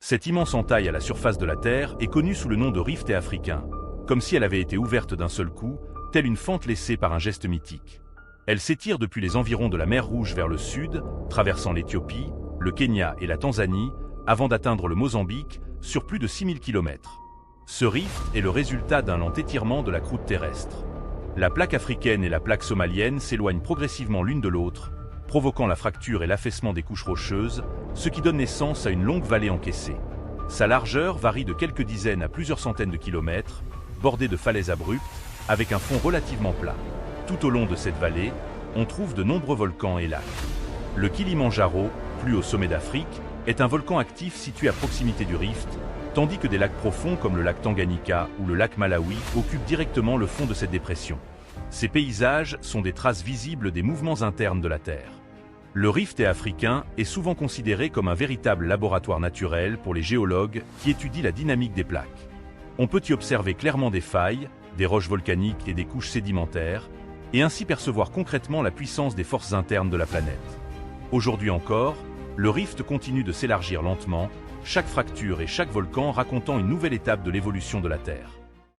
Cette immense entaille à la surface de la Terre est connue sous le nom de rift africain, comme si elle avait été ouverte d'un seul coup, telle une fente laissée par un geste mythique. Elle s'étire depuis les environs de la mer Rouge vers le sud, traversant l'Éthiopie, le Kenya et la Tanzanie, avant d'atteindre le Mozambique, sur plus de 6000 km. Ce rift est le résultat d'un lent étirement de la croûte terrestre. La plaque africaine et la plaque somalienne s'éloignent progressivement l'une de l'autre, provoquant la fracture et l'affaissement des couches rocheuses, ce qui donne naissance à une longue vallée encaissée. Sa largeur varie de quelques dizaines à plusieurs centaines de kilomètres, bordée de falaises abruptes, avec un fond relativement plat. Tout au long de cette vallée, on trouve de nombreux volcans et lacs. Le Kilimandjaro, plus haut sommet d'Afrique, est un volcan actif situé à proximité du rift, tandis que des lacs profonds comme le lac Tanganyika ou le lac Malawi occupent directement le fond de cette dépression. Ces paysages sont des traces visibles des mouvements internes de la Terre. Le rift africain est souvent considéré comme un véritable laboratoire naturel pour les géologues qui étudient la dynamique des plaques. On peut y observer clairement des failles, des roches volcaniques et des couches sédimentaires, et ainsi percevoir concrètement la puissance des forces internes de la planète. Aujourd'hui encore, le rift continue de s'élargir lentement, chaque fracture et chaque volcan racontant une nouvelle étape de l'évolution de la Terre.